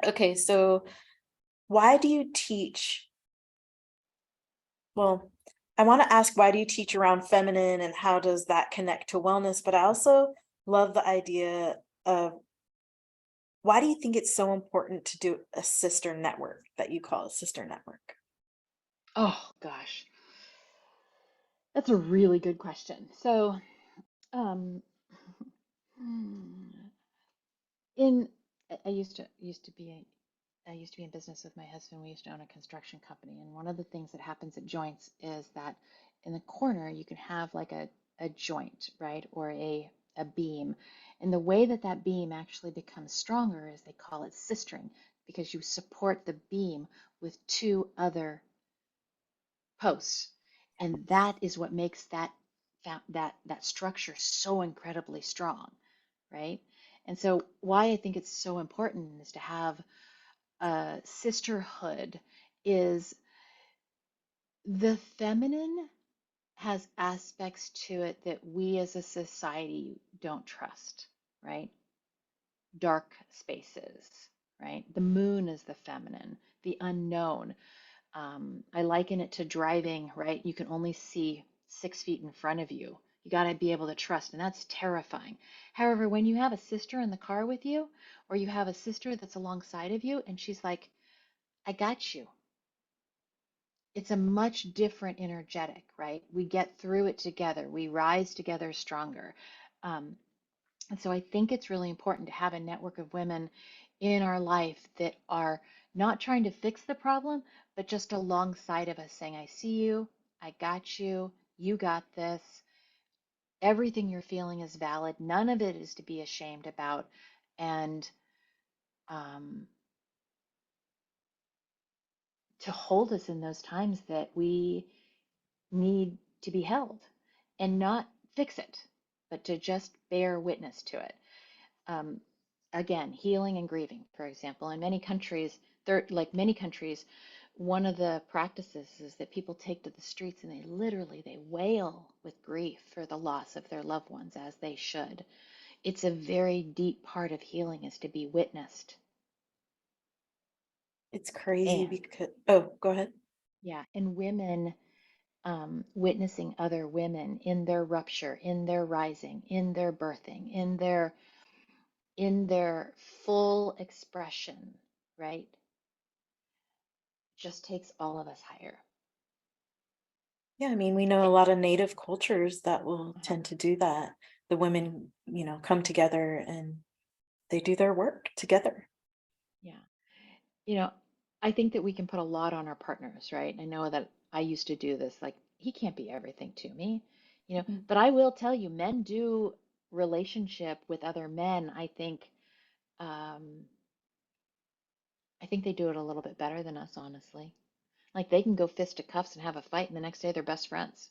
Okay, so why do you teach Well, I want to ask, why do you teach around feminine and how does that connect to wellness? But I also love the idea of, why do you think it's so important to do a sister network that you call a sister network? Oh gosh. That's a really good question. So, um, in I used to be in business with my husband. We used to own a construction company, and one of the things that happens at joints is that in the corner you can have like a joint, right, or a beam, and the way that that beam actually becomes stronger is they call it sistering because you support the beam with two other posts, and that is what makes that structure so incredibly strong, right? And so why I think it's so important is to have a sisterhood is the feminine has aspects to it that we as a society don't trust, right? Dark spaces, right? The moon is the feminine, the unknown. I liken it to driving, right? You can only see 6 feet in front of you. You got to be able to trust, and that's terrifying. However, when you have a sister in the car with you, or you have a sister that's alongside of you, and she's like, I got you, it's a much different energetic, right? We get through it together, we rise together stronger. Um, and so I think it's really important to have a network of women in our life that are not trying to fix the problem, but just alongside of us saying, I see you, I got you got this. Everything you're feeling is valid. None of it is to be ashamed about. And um, to hold us in those times that we need to be held and not fix it, but to just bear witness to it. um, Again, healing and grieving, for example, in many countries, like many countries, one of the practices is that people take to the streets and they wail with grief for the loss of their loved ones, as they should. It's a very deep part of healing is to be witnessed. It's crazy And because, oh, go ahead. yeah, and women witnessing other women in their rupture, in their rising, in their birthing, in their full expression, right? Just takes all of us higher. Yeah, I mean, we know a lot of native cultures that will Uh-huh. tend to do that. The women, come together and they do their work together. Yeah. You know, I think that we can put a lot on our partners, right? I know that I used to do this, like, he can't be everything to me, Mhm. but I will tell you, men do relationship with other men. Um, I think they do it a little bit better than us, honestly. Like they can go fist to cuffs and have a fight, and the next day they're best friends.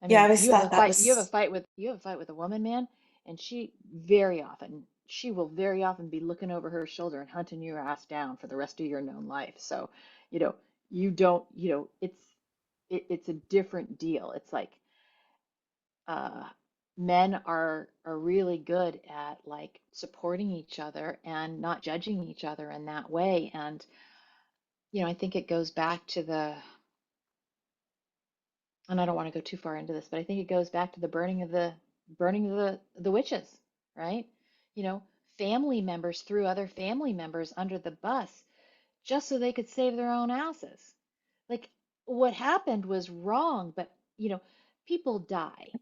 I Yeah, I mean, always thought that was, you have a fight with a woman, man, and she will very often be looking over her shoulder and hunting your ass down for the rest of your known life. So, you know, you don't, it's a different deal. It's like uh men are really good at like supporting each other and not judging each other in that way. And, I think it goes back to and I don't want to go too far into this, but I think it goes back to the burning of the witches, right? You know, family members threw other family members under the bus just so they could save their own asses. Like what happened was wrong, but people die.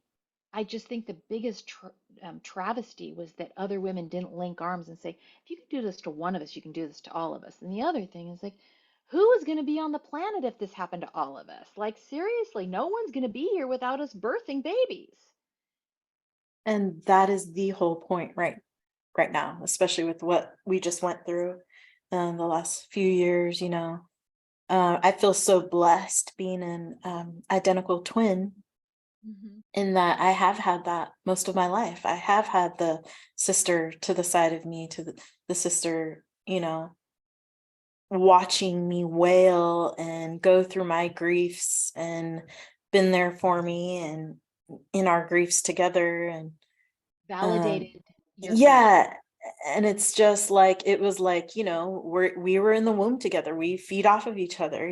I just think the biggest travesty was that other women didn't link arms and say, if you can do this to one of us, you can do this to all of us. And the other thing is like, who is going to be on the planet if this happened to all of us? Like, seriously, no one's going to be here without us birthing babies. and that is the whole point, right now, especially with what we just went through the last few years, I feel so blessed being an identical twin Hmm. in that I have had that most of my life. I have had the sister to the side of me, to the sister, watching me wail and go through my griefs and been there for me and in our griefs together. And um, Validated your grief. yeah, and it's just like it was like, we were in the womb together. We feed off of each other,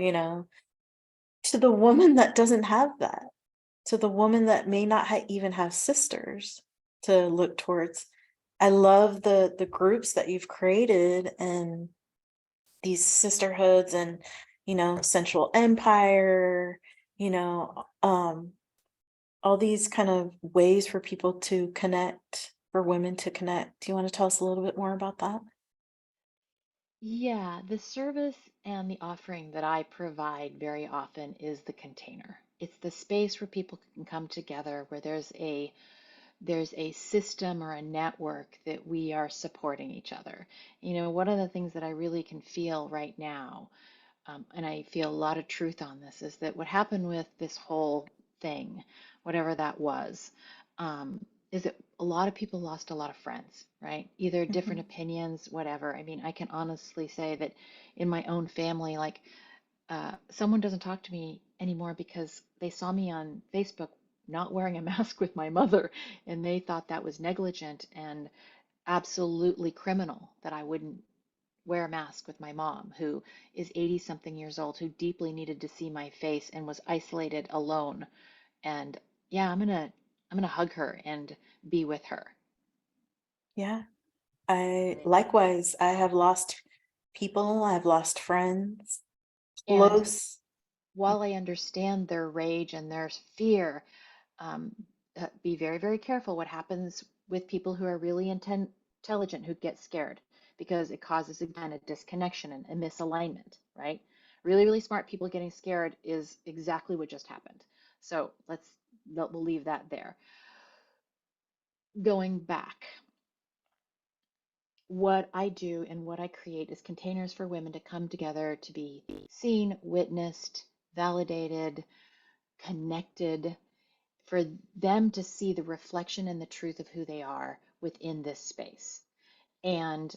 to the woman that doesn't have that, to the woman that may not even have sisters to look towards. I love the groups that you've created and these sisterhoods and Central Empire, all these kind of ways for people to connect for women to connect. Do you want to tell us a little bit more about that? Yeah, the service and the offering that I provide very often is the container. It's the space where people can come together, where there's a system or a network that we are supporting each other. One of the things that I really can feel right now, and I feel a lot of truth on this, is that what happened with this whole thing, whatever that was, is that a lot of people lost a lot of friends, right? Either different Hmm. opinions, whatever. I mean, I can honestly say that in my own family, like someone doesn't talk to me anymore because they saw me on Facebook not wearing a mask with my mother, and they thought that was negligent and absolutely criminal that I wouldn't wear a mask with my mom, who is 80 something years old, who deeply needed to see my face and was isolated alone. And yeah, I'm gonna hug her and be with her. Yeah. I likewise, I have lost people, I've lost friends, And close. while I understand their rage and their fear, um, be very, very careful what happens with people who are really intelligent who get scared, because it causes, again, a disconnection and a misalignment, right? Really, really smart people getting scared is exactly what just happened. So we'll leave that there. Going back, what I do and what I create is containers for women to come together to be seen, witnessed, validated, connected, for them to see the reflection and the truth of who they are within this space. And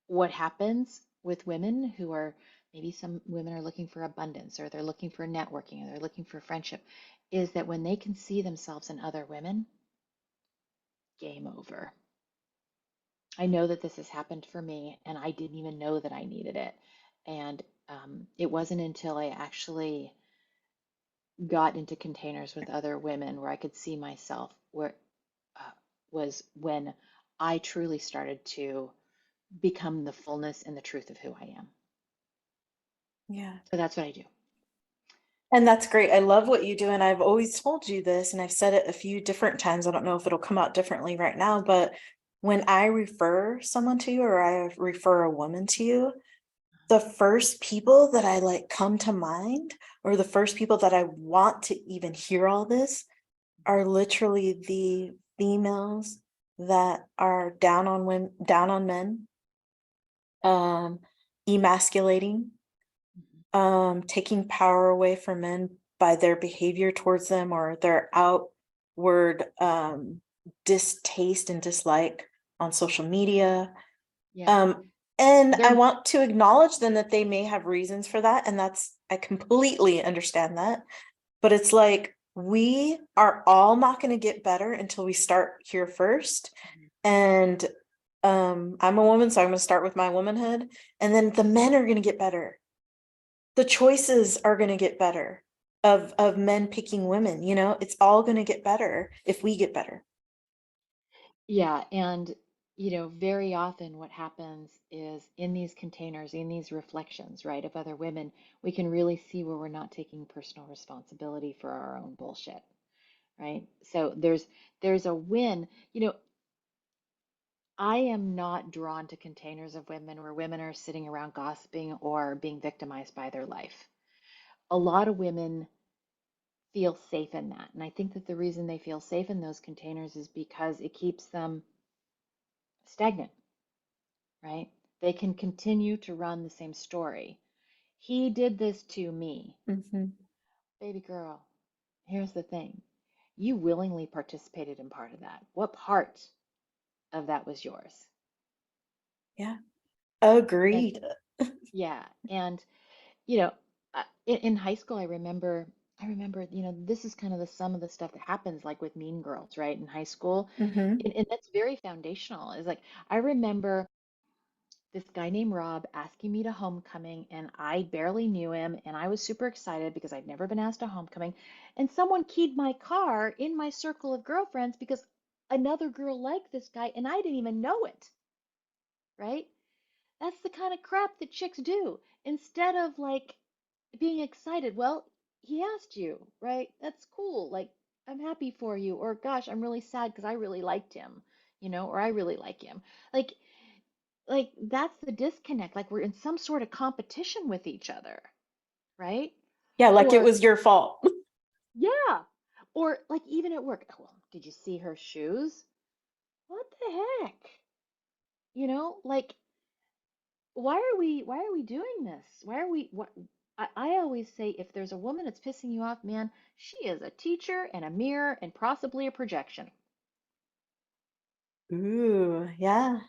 what happens with women who are, maybe some women are looking for abundance, or they're looking for networking, or they're looking for friendship, is that when they can see themselves in other women, game over. I know that this has happened for me, and I didn't even know that I needed it. And it wasn't until I actually got into containers with other women where I could see myself, where uh, was when I truly started to become the fullness and the truth of who I am. Yeah. So that's what I do. And that's great. I love what you do. And I've always told you this, and I've said it a few different times. I don't know if it'll come out differently right now, but when I refer someone to you or I refer a woman to you, the first people that I like come to mind, or the first people that I want to even hear all this, are literally the females that are down on women, down on men, um, emasculating, Mhm. taking power away from men by their behavior towards them or their outward distaste and dislike on social media. Yeah. Um, and I They're, want to acknowledge them that they may have reasons for that, and that's I completely understand that. But it's like we are all not going to get better until we start here first. And I'm a woman, so I'm going to start with my womanhood, and then the men are going to get better. The choices are going to get better of men picking women, it's all going to get better if we get better. yeah. And, very often what happens is in these containers, in these reflections, right, of other women, we can really see where we're not taking personal responsibility for our own bullshit, right? So there's a win. I am not drawn to containers of women where women are sitting around gossiping or being victimized by their life. A lot of women feel safe in that. And I think that the reason they feel safe in those containers is because it keeps them stagnant, right? They can continue to run the same story. He did this to me. Hmm. Baby girl, here's the thing. You willingly participated in part of that. What part of that was yours? Yeah, And agreed. yeah, and you know, in high school, I remember, this is kind of the some of the stuff that happens like with Mean Girls, right? In high school. Hmm. And that's very foundational. Is like, I remember this guy named Rob asking me to homecoming, and I barely knew him, and I was super excited because I'd never been asked to homecoming. And someone keyed my car in my circle of girlfriends because another girl liked this guy, and I didn't even know it, right? That's the kind of crap that chicks do. Instead of like being excited, well, he asked you, right? That's cool. Like, I'm happy for you. Or, gosh, I'm really sad because I really liked him. or I really like him. Like, like that's the disconnect. Like we're in some sort of competition with each other, right? Yeah, like it Or was your fault. yeah. Or like even at work, oh, well, did you see her shoes? What the heck? Like why are we doing this? Why are we what I always say if there's a woman that's pissing you off, man, she is a teacher and a mirror and possibly a projection. Ooh, yeah.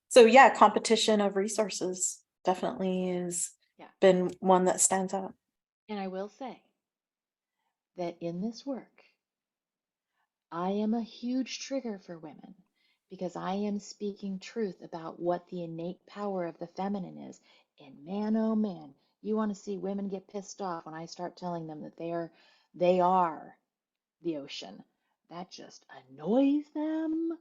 So yeah, competition of resources definitely is Yeah. been one that stands out. And I will say that in this work, I am a huge trigger for women because I am speaking truth about what the innate power of the feminine is. And man, oh man, you want to see women get pissed off when I start telling them that they are the ocean. That just annoys them.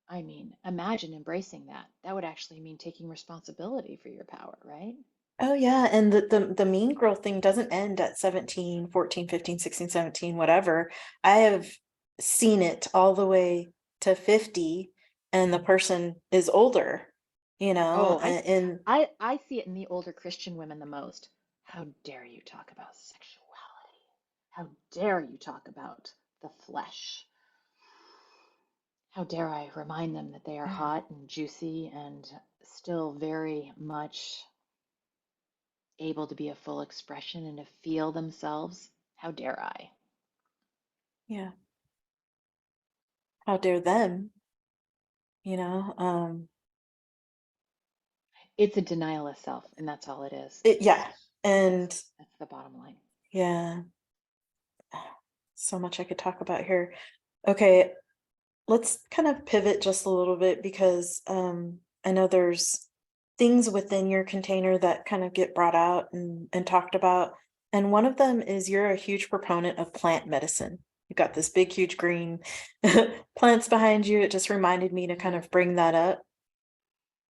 I mean, imagine embracing that. That would actually mean taking responsibility for your power, right? Oh yeah, and the mean girl thing doesn't end at 17, 14, 15, 16, 17, whatever. I have seen it all the way to 50 and the person is older, Oh, and I see it in the older Christian women the most. How dare you talk about sexuality? How dare you talk about the flesh? How dare I remind them that they are hot and juicy and still very much able to be a full expression and to feel themselves? How dare I? yeah, how dare them, you know? It's a denial of self, and that's all it is. Yeah, That's and that's the bottom line. yeah, so much I could talk about here. Okay, let's kind of pivot just a little bit because I know there's things within your container that kind of get brought out and talked about. And one of them is you're a huge proponent of plant medicine. You've got this big, huge green plants behind you. It just reminded me to kind Mhm. of bring that up.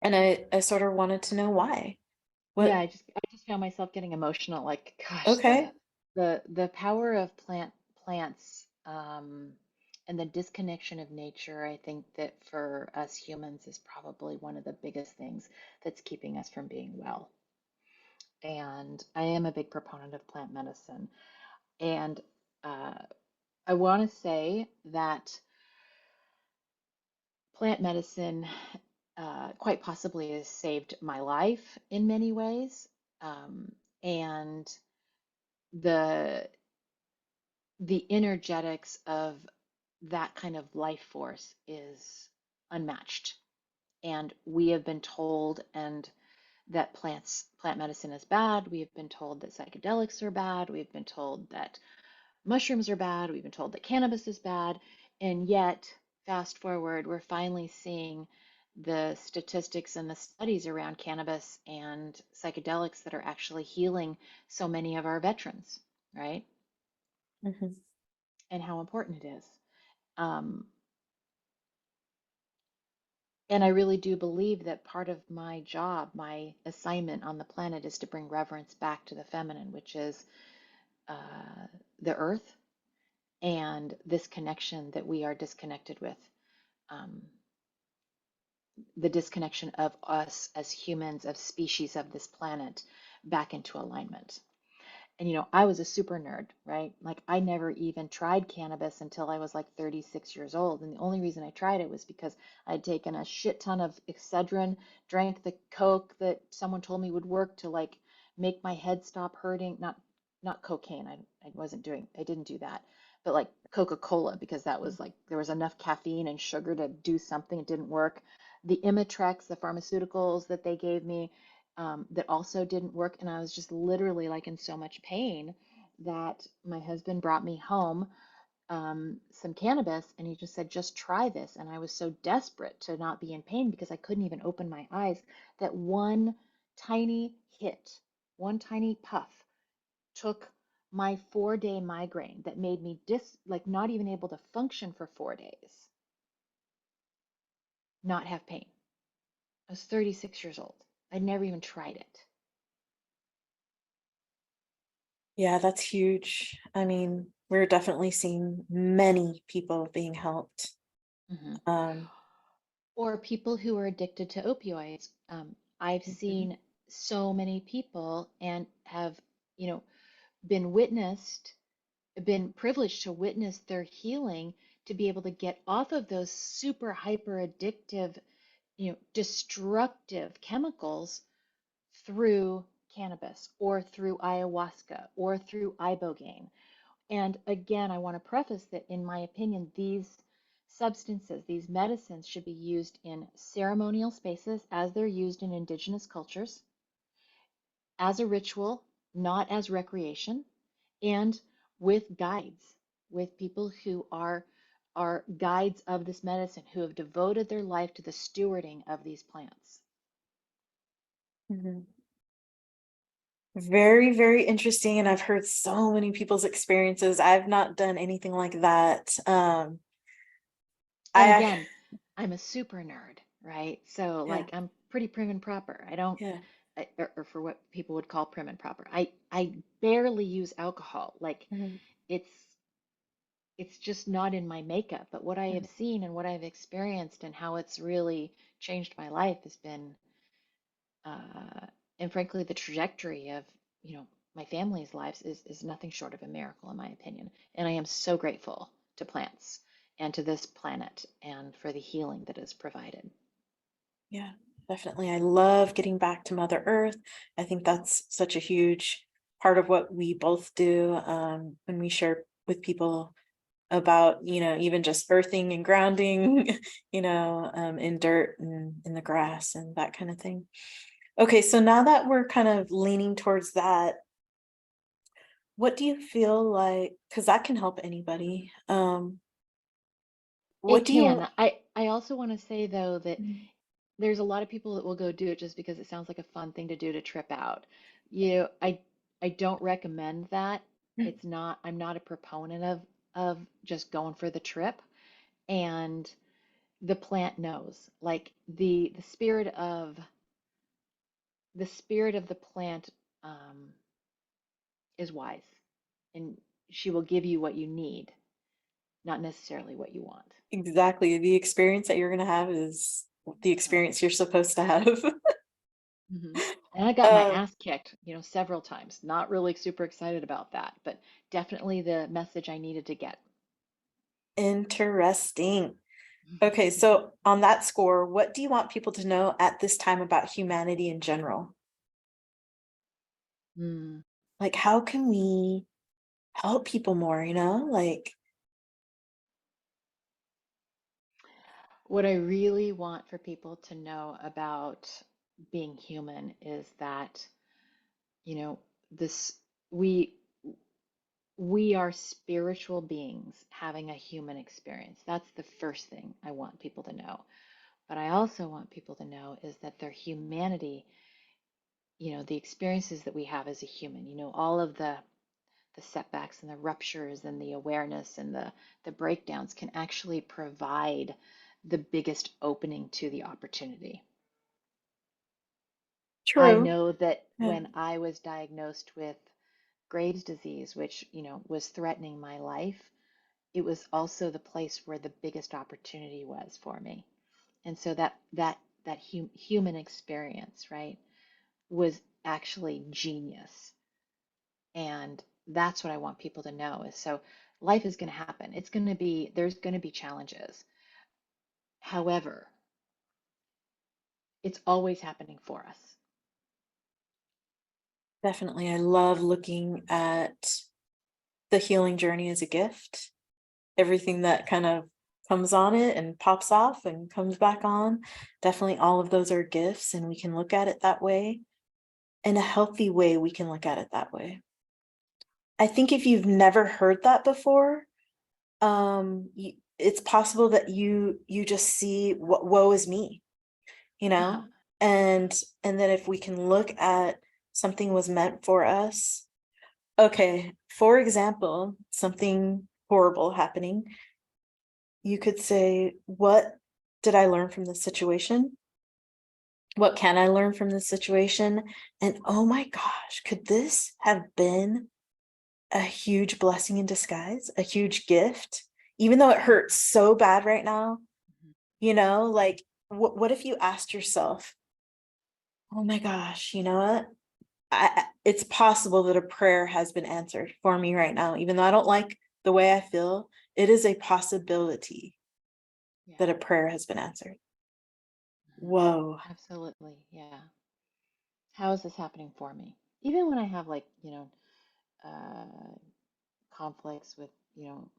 And I sort of wanted to know why. Yeah, What, I just found myself getting emotional. Like, gosh, the okay. the the power of plants and the disconnection of nature, I think that for us humans is probably one of the biggest things that's keeping us from being well. And I am a big proponent of plant medicine. And uh, I want to say that plant medicine quite possibly has saved my life in many ways. And the the energetics of that kind of life force is unmatched. And we have been told and that plant medicine is bad. We have been told that psychedelics are bad. We've been told that mushrooms are bad. We've been told that cannabis is bad. And yet, fast forward, we're finally seeing the statistics and the studies around cannabis and psychedelics that are actually healing so many of our veterans, right? Mhm. And how important it is. Um, and I really do believe that part of my job, my assignment on the planet, is to bring reverence back to the feminine, which is uh, the earth and this connection that we are disconnected with, um, the disconnection of us as humans, of species of this planet, back into alignment. And I was a super nerd, right? Like I never even tried cannabis until I was like 36 years old. And the only reason I tried it was because I'd taken a shit ton of Excedrin, drank the Coke that someone told me would work to like make my head stop hurting. Not cocaine. I didn't do that. But like Coca-Cola because that was like there was enough caffeine and sugar to do something. It didn't work. The Imitrex, the pharmaceuticals that they gave me, that also didn't work. And I was just literally like in so much pain that my husband brought me home some cannabis and he just said, just try this. And I was so desperate to not be in pain because I couldn't even open my eyes that one tiny hit, one tiny puff took my 4 day migraine that made me like not even able to function for 4 days, not have pain. I was 36 years old. I'd never even tried it. Yeah, that's huge. I mean, we're definitely seeing many people being helped. Hmm. Um, Or people who are addicted to opioids. I've mhm, seen so many people and have, you know, been witnessed, been privileged to witness their healing to be able to get off of those super hyper addictive, destructive chemicals through cannabis or through ayahuasca or through ibogaine. And again, I want to preface that, in my opinion, these substances, these medicines, should be used in ceremonial spaces as they're used in indigenous cultures, as a ritual, not as recreation, and with guides, with people who are guides of this medicine, who have devoted their life to the stewarding of these plants. mhm. Very, very interesting. And I've heard so many people's experiences. I've not done anything like that. And I, again, I'm a super nerd, right? So yeah, like I'm pretty prim and proper. I don't, yeah. or for what people would call prim and proper. I barely use alcohol. Like Mhm, it's it's just not in my makeup. But what I have mhm. seen and what I've experienced and how it's really changed my life has been, uh, and frankly, the trajectory of, my family's lives is nothing short of a miracle, in my opinion. And I am so grateful to plants and to this planet and for the healing that is provided. Yeah, definitely. I love getting back to Mother Earth. I think that's such a huge part of what we both do, when we share with people about, even just earthing and grounding, in dirt and in the grass and that kind of thing. Okay, so now that we're kind of leaning towards that, what do you feel like, because that can help anybody. What It do you can. I also want to say though that Mm, there's a lot of people that will go do it just because it sounds like a fun thing to do to trip out. You, I don't recommend that. mm, It's not, I'm not a proponent of just going for the trip. And the plant knows. Like the spirit of the plant um, is wise, and she will give you what you need, not necessarily what you want. exactly. The experience that you're going to have is the experience you're supposed to have. Hmm. And I got my um, ass kicked, several times. Not really super excited about that, but definitely the message I needed to get. Interesting. Okay, so on that score, what do you want people to know at this time about humanity in general? Hmm. Like, how can we help people more, Like, What I really want for people to know about being human is that, you know, this we we are spiritual beings having a human experience. That's the first thing I want people to know. But I also want people to know is that their humanity, the experiences that we have as a human, all of the setbacks and the ruptures and the awareness and the breakdowns can actually provide the biggest opening to the opportunity. I true. know that Yeah, when I was diagnosed with Graves' disease, which, was threatening my life, it was also the place where the biggest opportunity was for me. And so that human experience, right, was actually genius. And that's what I want people to know is, so life is going to happen. There's going to be challenges. However, it's always happening for us. definitely. I love looking at the healing journey as a gift. Everything that kind of comes on it and pops off and comes back on. Definitely all of those are gifts, and we can look at it that way. In a healthy way, we can look at it that way. I think if you've never heard that before, it's possible that you just see what woe is me, you Yeah. know? And then if we can look at something was meant for us. Okay, for example, something horrible happening, you could say, what did I learn from this situation? What can I learn from this situation? And oh my gosh, could this have been a huge blessing in disguise, a huge gift? Even though it hurts so bad right now, like what if you asked yourself, oh my gosh, you know what? It's possible that a prayer has been answered for me right now, even though I don't like the way I feel. It is a possibility Yeah. that a prayer has been answered. Mhm. Whoa. Absolutely. Yeah. How is this happening for me? Even when I have like, uh, conflicts with,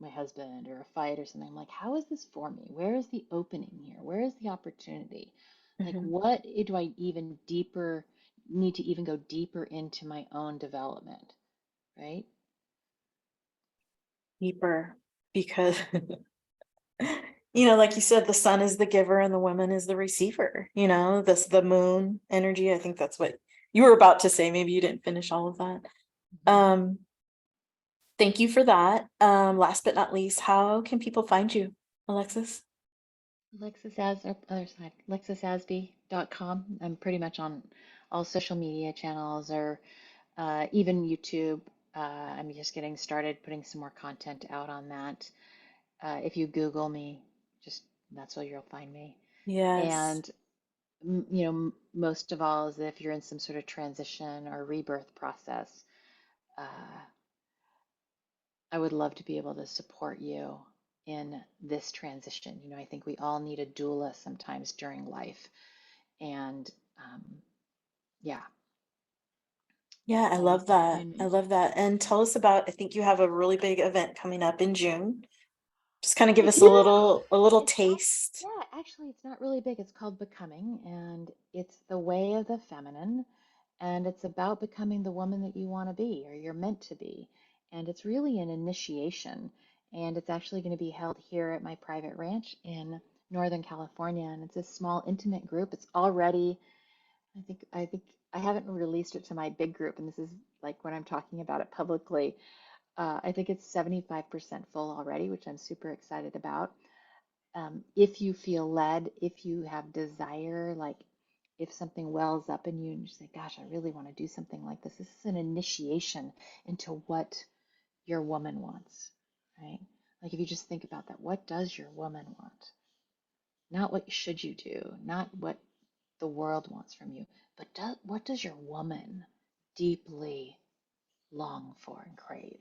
my husband or a fight or something, I'm like, how is this for me? Where is the opening here? Where is the opportunity? Like, Mhm. what do I even deeper need to even go deeper into my own development, right? Deeper, because like you said, the sun is the giver and the woman is the receiver, this the moon energy. I think that's what you were about to say. Maybe you didn't finish all of that. Mhm. Thank you for that. Last but not least, how can people find you, Alexis? Other side, alexisasbe.com. I'm pretty much on all social media channels or even YouTube. I'm just getting started putting some more content out on that. If you Google me, just that's where you'll find me. Yes. And most of all is if you're in some sort of transition or rebirth process, uh, I would love to be able to support you in this transition. I think we all need a doula sometimes during life. And um, yeah, Yeah, I and love that. I and love that. And tell us about, I think you have a really big event coming up in June. Just kind of give I us a do. little It's taste. yeah, actually, it's not really big. It's called Becoming, and it's the way of the feminine, and it's about becoming the woman that you want to be or you're meant to be. And it's really an initiation, and it's actually going to be held here at my private ranch in Northern California, and it's a small, intimate group. It's already, I think I haven't released it to my big group, and this is like when I'm talking about it publicly. I think it's 75% full already, which I'm super excited about. If you feel led, if you have desire, like if something wells up in you and you say, gosh, I really want to do something like this is an initiation into what your woman wants, right? Like if you just think about that, what does your woman want? Not what should you do, not what the world wants from you, but what does your woman deeply long for and crave?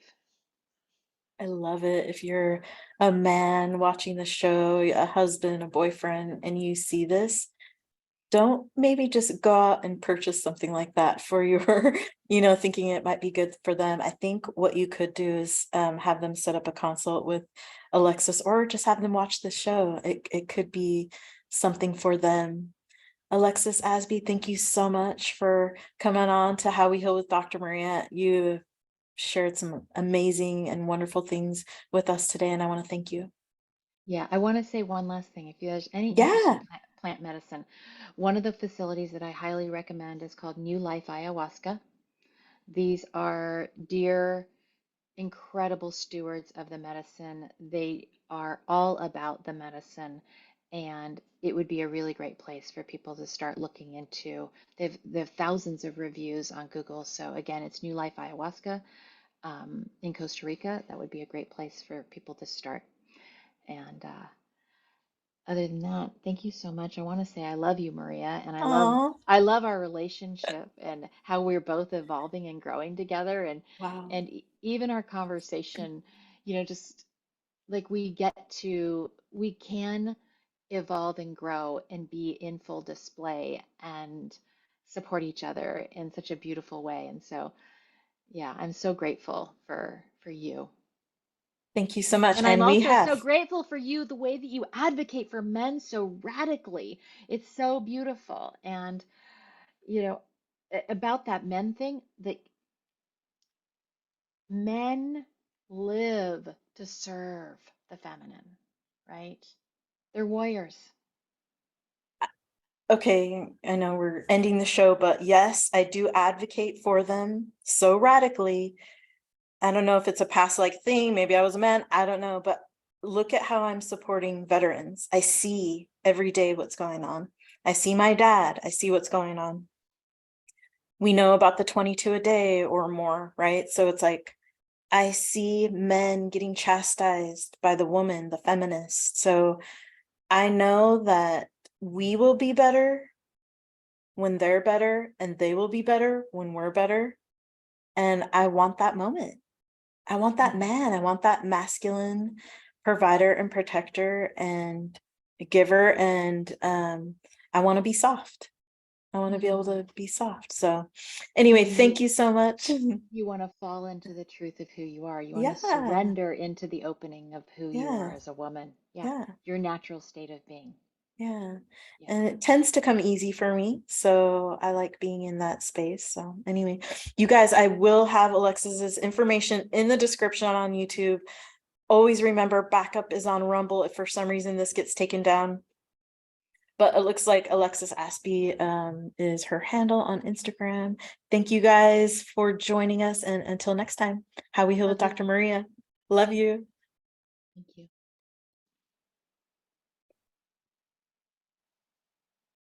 I love it. If you're a man watching the show, a husband, a boyfriend, and you see this, don't maybe just go out and purchase something like that for your, thinking it might be good for them. I think what you could do is have them set up a consult with Alexis or just have them watch the show. It could be something for them. Alexis Asbe, thank you so much for coming on to How We Heal with Dr. Maria. You shared some amazing and wonderful things with us today, and I want to thank you. Yeah, I want to say one last thing. If there's any interest in Yeah. plant medicine, one of the facilities that I highly recommend is called New Life Ayahuasca. These are dear, incredible stewards of the medicine. They are all about the medicine, and it would be a really great place for people to start looking into. They've thousands of reviews on Google. So again, it's New Life Ayahuasca in Costa Rica. That would be a great place for people to start. And other than that, thank you so much. I want to say I love you, Maria, and Oh, I love our relationship and how we're both evolving and growing together wow. and even our conversation, just like we can evolve and grow and be in full display and support each other in such a beautiful way. And so, yeah, I'm so grateful for you. Thank you so much. And I'm And we also so have. grateful for you, the way that you advocate for men so radically. It's so beautiful. And, you know, about that men thing, that men live to serve the feminine, right? They're warriors. Okay, I know we're ending the show, but yes, I do advocate for them so radically. I don't know if it's a past like thing. Maybe I was a man. I don't know, but look at how I'm supporting veterans. I see every day what's going on. I see my dad. I see what's going on. We know about the 22 a day or more, right? So it's like I see men getting chastised by the woman, the feminist. So I know that we will be better when they're better, and they will be better when we're better. And I want that moment. I want that Mhm. man. I want that masculine provider and protector and giver. And I want to be soft. I want to be able Mhm. to be soft. So anyway, And thank you so much. you want to fall into the truth of who you are. You want to Yeah, surrender into the opening of who you are yeah, as a woman. Yeah. yeah, Your natural state of being. yeah. Yeah. And it tends to come easy for me. So I like being in that space. So anyway, you guys, I will have Alexis's information in the description on YouTube. Always remember, backup is on Rumble if for some reason this gets taken down. But it looks like Alexis Asbe is her handle on Instagram. Thank you guys for joining us. And until next time, How We Heal with Love you. Dr. Maria. Love you. Thank you.